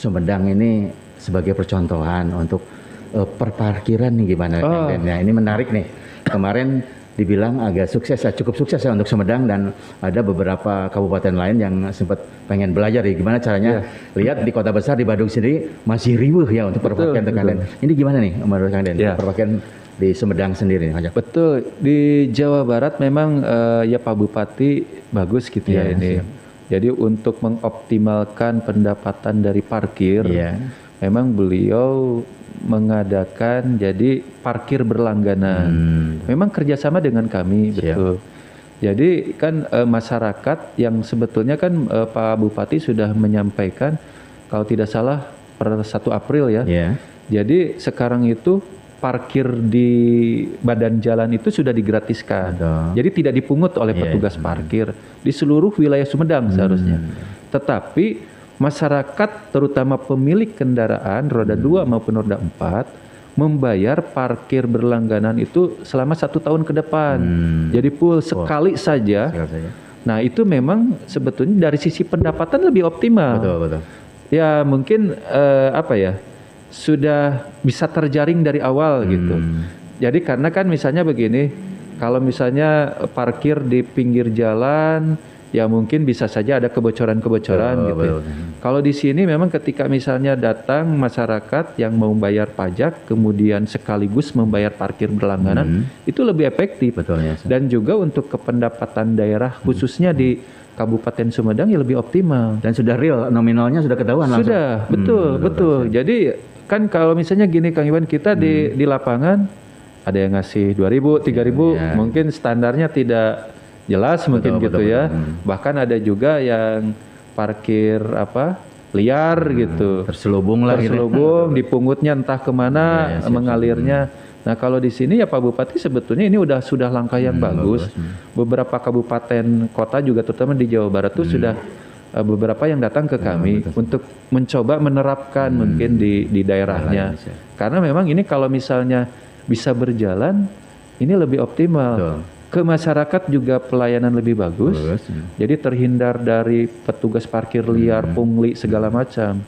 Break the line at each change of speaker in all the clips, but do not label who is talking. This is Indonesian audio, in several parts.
Sumedang ini sebagai percontohan untuk perparkiran nih gimana Kang Den? Nah, ini menarik nih. Kemarin dibilang agak sukses ya, cukup sukses ya untuk Sumedang dan ada beberapa kabupaten lain yang sempat pengen belajar ya gimana caranya. Lihat di kota besar di Bandung sendiri masih riuh ya untuk perparkiran Kang Den. Ini gimana nih menurut Kang Den? Perparkiran di Sumedang sendiri nih.
Betul, di Jawa Barat memang ya Pak Bupati bagus gitu ya ini. Jadi untuk mengoptimalkan pendapatan dari parkir, memang beliau mengadakan jadi parkir berlangganan. Memang kerjasama dengan kami, betul. Jadi kan masyarakat yang sebetulnya kan Pak Bupati sudah menyampaikan kalau tidak salah per 1 April ya. Jadi sekarang itu parkir di badan jalan itu sudah digratiskan. Jadi tidak dipungut oleh petugas parkir di seluruh wilayah Sumedang seharusnya. Tetapi masyarakat terutama pemilik kendaraan roda 2 maupun roda 4 membayar parkir berlangganan itu selama 1 tahun ke depan. Jadi full sekali saja. Nah itu memang sebetulnya dari sisi pendapatan lebih optimal.
Betul.
Ya mungkin apa ya, sudah bisa terjaring dari awal gitu. Jadi karena kan misalnya begini, kalau misalnya parkir di pinggir jalan ya mungkin bisa saja ada kebocoran-kebocoran gitu. Kalau di sini memang ketika misalnya datang masyarakat yang mau bayar pajak kemudian sekaligus membayar parkir berlangganan itu lebih efektif. Dan juga untuk kependapatan daerah khususnya di Kabupaten Sumedang ya lebih optimal.
Dan sudah real, nominalnya sudah ketahuan langsung.
Sudah, betul. Jadi kan kalau misalnya gini Kang Iwan, kita di lapangan ada yang ngasih 2.000, 3.000, mungkin standarnya tidak jelas mungkin gitu ya. Bahkan ada juga yang parkir liar gitu.
Terselubung lah
dipungutnya entah kemana mengalirnya. Nah kalau di sini ya Pak Bupati sebetulnya ini sudah langkah yang bagus. Beberapa kabupaten kota juga terutama di Jawa Barat tuh sudah beberapa yang datang ke kami untuk mencoba menerapkan mungkin di daerahnya. Karena memang ini kalau misalnya bisa berjalan ini lebih optimal. Ke masyarakat juga pelayanan lebih bagus. Jadi terhindar dari petugas parkir liar, pungli segala macam.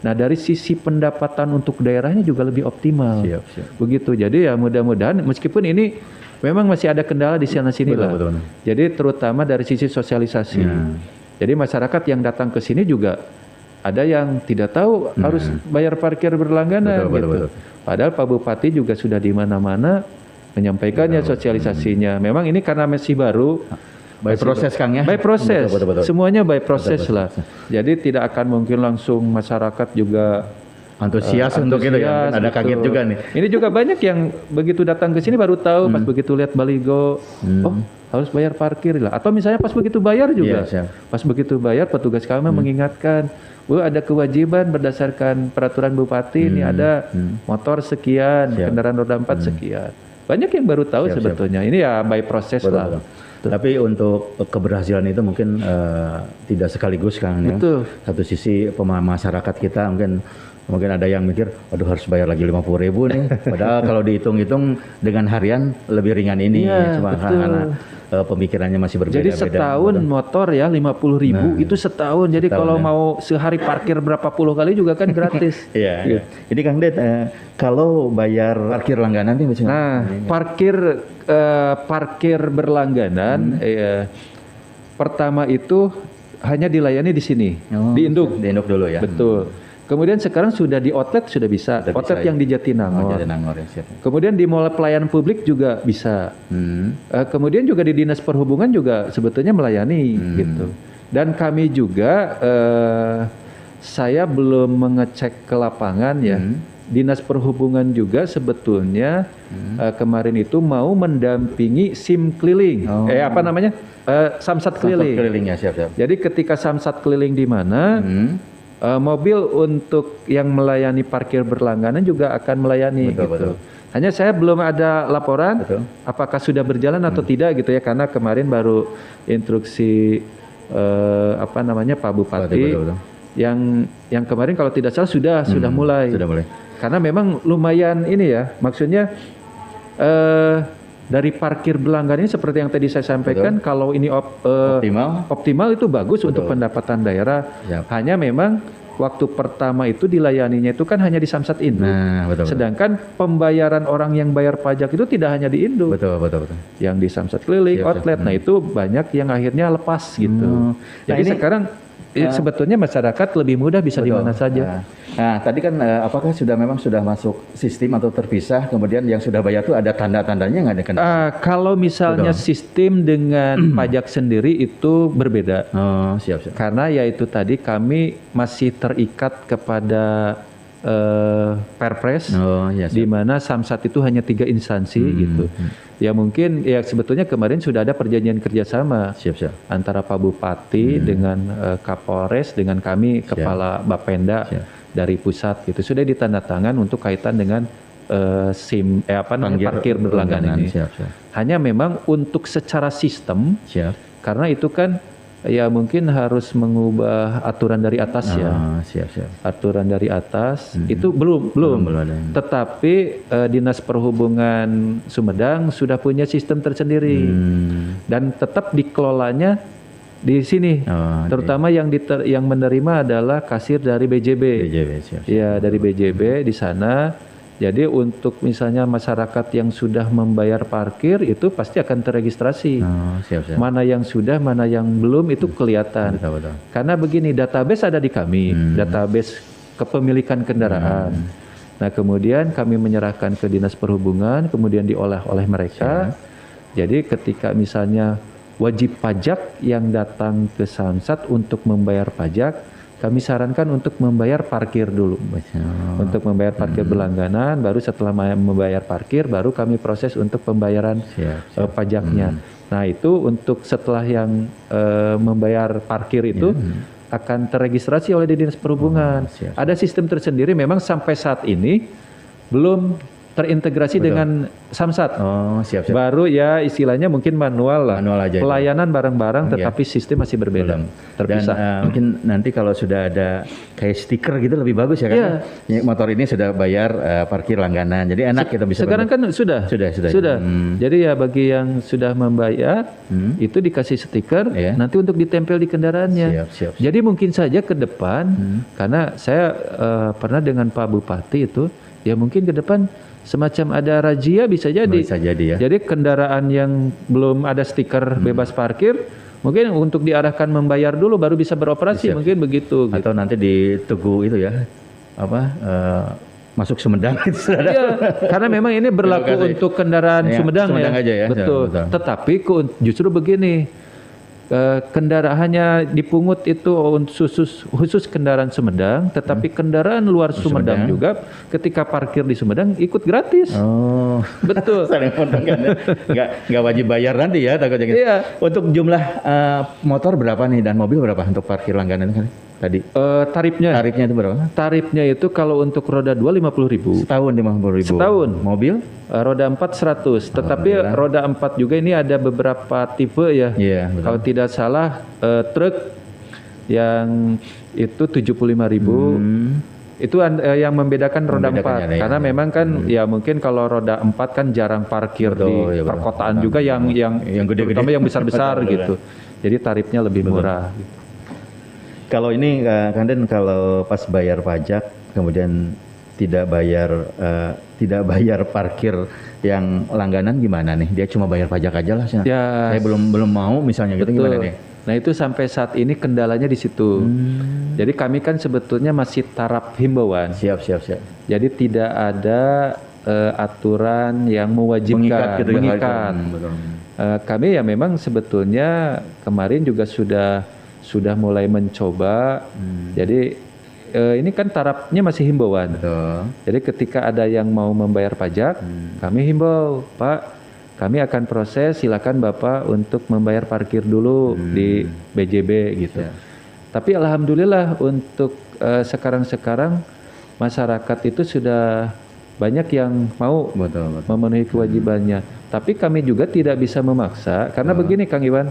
Nah dari sisi pendapatan untuk daerahnya juga lebih optimal. Begitu. Jadi ya mudah-mudahan meskipun ini memang masih ada kendala di sana-sini lah. Jadi terutama dari sisi sosialisasi. Jadi masyarakat yang datang ke sini juga ada yang tidak tahu harus bayar parkir berlangganan gitu. Padahal Pak Bupati juga sudah di mana-mana menyampaikannya sosialisasinya. Memang ini karena masih baru.
By proses Kang ya.
By proses. Semuanya by proses lah. Jadi tidak akan mungkin langsung masyarakat juga
antusias untuk itu ya. Ada kaget juga nih.
Ini juga banyak yang begitu datang ke sini baru tahu pas begitu lihat baligo, oh harus bayar parkir lah. Atau misalnya pas begitu bayar juga. Pas begitu bayar petugas kami mengingatkan, ada kewajiban berdasarkan peraturan Bupati ini ada motor sekian, kendaraan roda 4 sekian. Banyak yang baru tahu sebetulnya. Ini ya by proses lah.
Tapi untuk keberhasilan itu mungkin tidak sekaligus Kang ya. Satu sisi masyarakat kita mungkin ada yang mikir, aduh harus bayar lagi 50.000 nih. Padahal kalau dihitung-hitung dengan harian lebih ringan ini. Cuma karena pemikirannya masih berbeda-beda.
Jadi setahun motor ya 50.000 itu setahun. Jadi kalau mau sehari parkir berapa puluh kali juga kan gratis.
Jadi Kang Det, kalau bayar parkir langganan nih misalnya.
Parkir berlangganan pertama itu hanya dilayani di sini, di Induk.
Di Induk dulu ya.
Betul. Kemudian sekarang sudah di outlet sudah bisa. Outlet yang di Jatinangor. Kemudian di mall pelayanan publik juga bisa. Kemudian juga di Dinas Perhubungan juga sebetulnya melayani gitu. Dan kami juga saya belum mengecek ke lapangan ya. Dinas Perhubungan juga sebetulnya kemarin itu mau mendampingi SIM keliling. Samsat keliling. Jadi ketika samsat keliling di mana mobil untuk yang melayani parkir berlangganan juga akan melayani gitu. Hanya saya belum ada laporan apakah sudah berjalan atau tidak gitu ya, karena kemarin baru instruksi Pak Bupati yang kemarin kalau tidak salah sudah mulai. Karena memang lumayan ini ya, maksudnya dari parkir berlangganan ini seperti yang tadi saya sampaikan, kalau ini optimal itu bagus untuk pendapatan daerah. Hanya memang waktu pertama itu dilayaninya itu kan hanya di Samsat Indo.
Nah, betul.
Sedangkan pembayaran orang yang bayar pajak itu tidak hanya di Indo.
Betul.
Yang di Samsat keliling, outlet. Nah, itu banyak yang akhirnya lepas gitu. Jadi
ini
sekarang sebetulnya masyarakat lebih mudah bisa di mana saja.
Nah, tadi kan apakah memang sudah masuk sistem atau terpisah, kemudian yang sudah bayar itu ada tanda-tandanya nggak ada kan?
Kalau misalnya sistem dengan pajak sendiri itu berbeda.
Oh, siap.
Karena ya itu tadi kami masih terikat kepada Perpres, di mana Samsat itu hanya 3 instansi gitu. Ya mungkin ya sebetulnya kemarin sudah ada perjanjian kerjasama antara Pak Bupati dengan Kapolres dengan kami Kepala Bapenda dari pusat gitu, sudah ditandatangan untuk kaitan dengan parkir berlangganan ini. Hanya memang untuk secara sistem, karena itu kan ya mungkin harus mengubah aturan dari atas aturan dari atas itu belum ada. Tetapi Dinas Perhubungan Sumedang sudah punya sistem tersendiri dan tetap dikelolanya di sini, terutama yang menerima adalah kasir dari BJB. Ya, dari BJB di sana. Jadi untuk misalnya masyarakat yang sudah membayar parkir itu pasti akan terregistrasi. Mana yang sudah, mana yang belum itu kelihatan.
Betul.
Karena begini, database ada di kami, database kepemilikan kendaraan. Nah, kemudian kami menyerahkan ke Dinas Perhubungan, kemudian diolah oleh mereka. Jadi ketika misalnya wajib pajak yang datang ke Samsat untuk membayar pajak, kami sarankan untuk membayar parkir dulu. Untuk membayar parkir berlangganan, baru setelah membayar parkir, baru kami proses untuk pembayaran pajaknya. Nah, itu untuk setelah yang membayar parkir itu akan terregistrasi oleh Dinas Perhubungan. Ada sistem tersendiri, memang sampai saat ini belum terintegrasi dengan Samsat. Baru ya istilahnya mungkin manual aja. Pelayanan barang-barang tetapi sistem masih berbeda. Terpisah.
Dan mungkin nanti kalau sudah ada kayak stiker gitu lebih bagus ya kan? Motor ini sudah bayar parkir langganan. Jadi enak kita bisa.
Sekarang kan sudah. Jadi ya bagi yang sudah membayar itu dikasih stiker nanti untuk ditempel di kendaraannya. Jadi mungkin saja ke depan karena saya pernah dengan Pak Bupati itu ya mungkin ke depan semacam ada razia bisa jadi. Jadi kendaraan yang belum ada stiker bebas parkir mungkin untuk diarahkan membayar dulu baru bisa beroperasi, mungkin begitu.
Atau nanti di Tugu itu ya masuk Sumedang itu
karena memang ini berlaku untuk kendaraan Sumedang
aja ya.
Betul. Tetapi justru begini. Kendaraannya dipungut itu khusus kendaraan Sumedang, tetapi kendaraan luar Sumedang juga ketika parkir di Sumedang ikut gratis. Betul.
Saling menguntungkan ya. Nggak wajib bayar nanti ya takutnya gitu. Untuk jumlah motor berapa nih dan mobil berapa untuk parkir langganan kan tadi?
Tarifnya
itu berapa?
Tarifnya itu kalau untuk roda 2 50.000.
Setahun 50.000.
Setahun.
Mobil?
Roda 4 100. Tetapi roda 4 juga ini ada beberapa tipe ya. Kalau tidak salah truk yang itu 75.000. Itu yang membedakan roda 4 karena memang kan ya mungkin kalau roda 4 kan jarang parkir di perkotaan juga yang gede-gede, terutama yang besar-besar gitu. Jadi tarifnya lebih murah. Gitu.
Kalau ini kan kalau pas bayar pajak kemudian tidak bayar parkir yang langganan gimana nih? Dia cuma bayar pajak aja lah. Saya belum mau misalnya gitu. Gimana nih?
Nah itu sampai saat ini kendalanya di situ. Jadi kami kan sebetulnya masih taraf himbauan.
Siap.
Jadi tidak ada aturan yang mewajibkan mengikat. Kami ya memang sebetulnya kemarin juga sudah mulai mencoba. Jadi ini kan tarafnya masih himbauan. Jadi ketika ada yang mau membayar pajak, kami himbau, Pak, kami akan proses, silakan Bapak untuk membayar parkir dulu di BJB gitu. Tapi alhamdulillah untuk sekarang masyarakat itu sudah banyak yang mau memenuhi kewajibannya. Tapi kami juga tidak bisa memaksa karena begini Kang Iwan.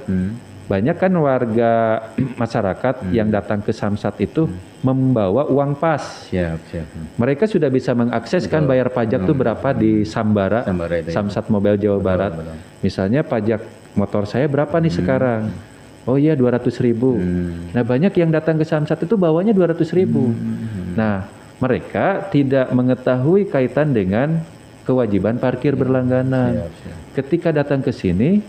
Banyak kan warga masyarakat yang datang ke Samsat itu membawa uang pas. Mereka sudah bisa mengakses kan bayar pajak tuh berapa di Sambara
itu,
Samsat Mobile Jawa Barat. Misalnya pajak motor saya berapa nih sekarang. Oh iya 200.000. Nah banyak yang datang ke Samsat itu bawanya 200.000. Nah mereka tidak mengetahui kaitan dengan kewajiban parkir berlangganan. Ketika datang ke sini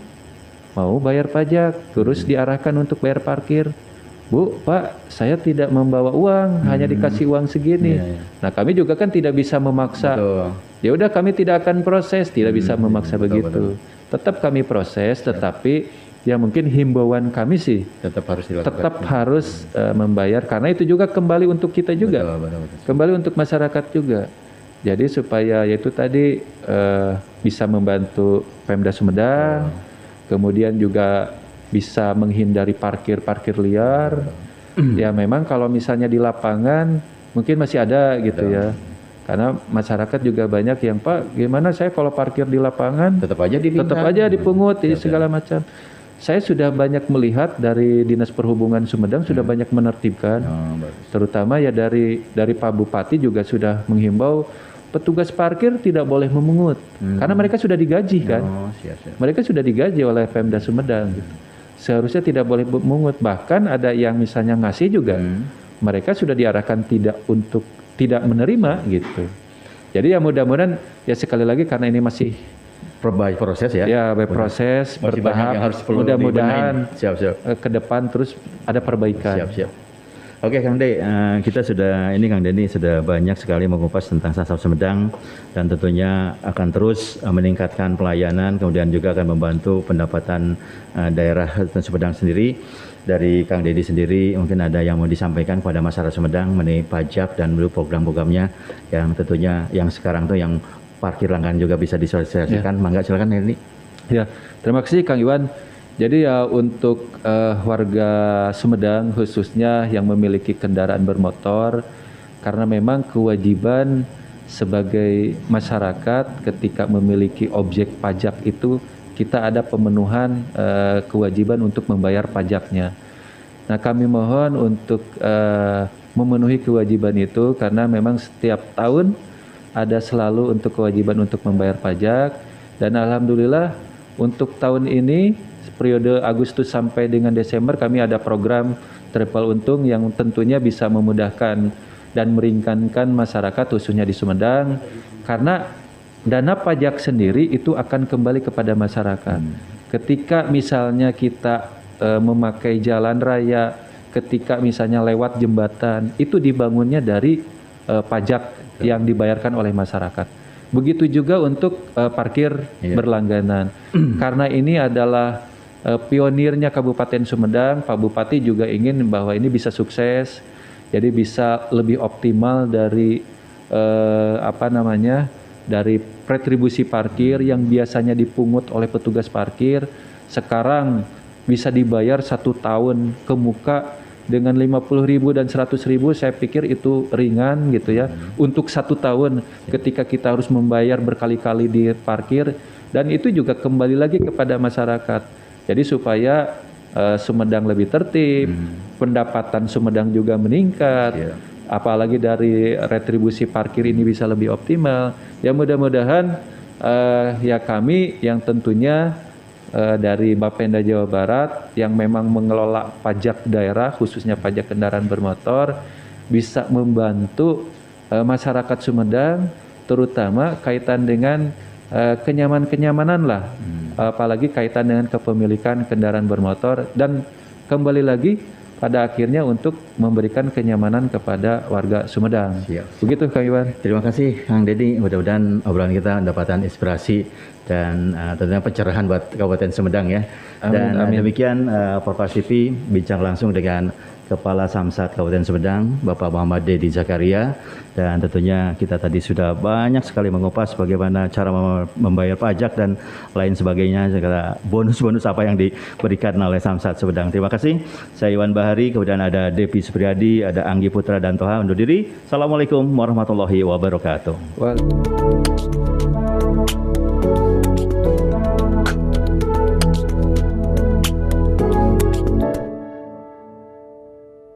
mau bayar pajak, terus diarahkan untuk bayar parkir. Bu, Pak, saya tidak membawa uang, hanya dikasih uang segini. Nah, kami juga kan tidak bisa memaksa. Ya udah, kami tidak akan proses, tidak bisa memaksa begitu. Tetap kami proses, tetapi ya mungkin himbauan kami sih
tetap harus dilakukan.
Tetap harus membayar, karena itu juga kembali untuk kita juga, kembali untuk masyarakat juga. Jadi supaya yaitu tadi bisa membantu Pemda Sumedang, kemudian juga bisa menghindari parkir liar. Ya memang kalau misalnya di lapangan mungkin masih ada gitu ya. Karena masyarakat juga banyak yang, Pak, gimana saya kalau parkir di lapangan tetap aja dipungut segala macam. Saya sudah banyak melihat dari Dinas Perhubungan Sumedang sudah banyak menertibkan. Terutama ya dari Pak Bupati juga sudah menghimbau petugas parkir tidak boleh memungut. Karena mereka sudah digaji kan. Mereka sudah digaji oleh Pemda Sumedang gitu. Seharusnya tidak boleh memungut. Bahkan ada yang misalnya ngasih juga, mereka sudah diarahkan tidak menerima gitu. Jadi ya mudah-mudahan ya sekali lagi karena ini masih
proses ya.
Ya, proses bertahap. Mudah-mudahan ke depan terus ada perbaikan.
Siap. Oke Kang De, kita Kang Denny sudah banyak sekali mengupas tentang Samsat Sumedang dan tentunya akan terus meningkatkan pelayanan, kemudian juga akan membantu pendapatan daerah Sumedang sendiri. Dari Kang Denny sendiri mungkin ada yang mau disampaikan kepada masyarakat Sumedang mengenai pajak dan program-programnya yang tentunya yang sekarang tuh yang parkir langganan juga bisa disosialisasikan. Mangga silakan Denny.
Ya, terima kasih Kang Iwan. Jadi ya untuk warga Sumedang khususnya yang memiliki kendaraan bermotor, karena memang kewajiban sebagai masyarakat ketika memiliki objek pajak itu kita ada pemenuhan kewajiban untuk membayar pajaknya. Nah kami mohon untuk memenuhi kewajiban itu karena memang setiap tahun ada selalu untuk kewajiban untuk membayar pajak, dan alhamdulillah untuk tahun ini periode Agustus sampai dengan Desember kami ada program Triple Untung yang tentunya bisa memudahkan dan meringankan masyarakat khususnya di Sumedang, karena dana pajak sendiri itu akan kembali kepada masyarakat. Ketika misalnya kita memakai jalan raya, ketika misalnya lewat jembatan, itu dibangunnya dari pajak yang dibayarkan oleh masyarakat. Begitu juga untuk parkir berlangganan. Karena ini adalah pionirnya Kabupaten Sumedang, Pak Bupati juga ingin bahwa ini bisa sukses, jadi bisa lebih optimal dari dari retribusi parkir yang biasanya dipungut oleh petugas parkir, sekarang bisa dibayar 1 tahun ke muka dengan 50.000 dan 100.000. Saya pikir itu ringan gitu ya. Untuk 1 tahun ketika kita harus membayar berkali-kali di parkir, dan itu juga kembali lagi kepada masyarakat. Jadi supaya Sumedang lebih tertib, pendapatan Sumedang juga meningkat, apalagi dari retribusi parkir ini bisa lebih optimal. Ya mudah-mudahan ya kami yang tentunya dari Bapenda Jawa Barat yang memang mengelola pajak daerah khususnya pajak kendaraan bermotor bisa membantu masyarakat Sumedang, terutama kaitan dengan kenyamanan lah, apalagi kaitan dengan kepemilikan kendaraan bermotor, dan kembali lagi pada akhirnya untuk memberikan kenyamanan kepada warga Sumedang. Begitu Kang Iwan.
Terima kasih Kang Denny, mudah-mudahan obrolan kita mendapatkan inspirasi dan tentunya pencerahan buat Kabupaten Sumedang ya. Dan demikian Propas TV bincang langsung dengan Kepala Samsat Kabupaten Sumedang, Bapak Muhammad Dedi Zakaria, dan tentunya kita tadi sudah banyak sekali mengupas bagaimana cara membayar pajak dan lain sebagainya, segala bonus-bonus apa yang diberikan oleh Samsat Sumedang. Terima kasih. Saya Iwan Bahari, kemudian ada Devi Supriyadi, ada Anggi Putra dan Toha undur diri. Assalamualaikum warahmatullahi wabarakatuh.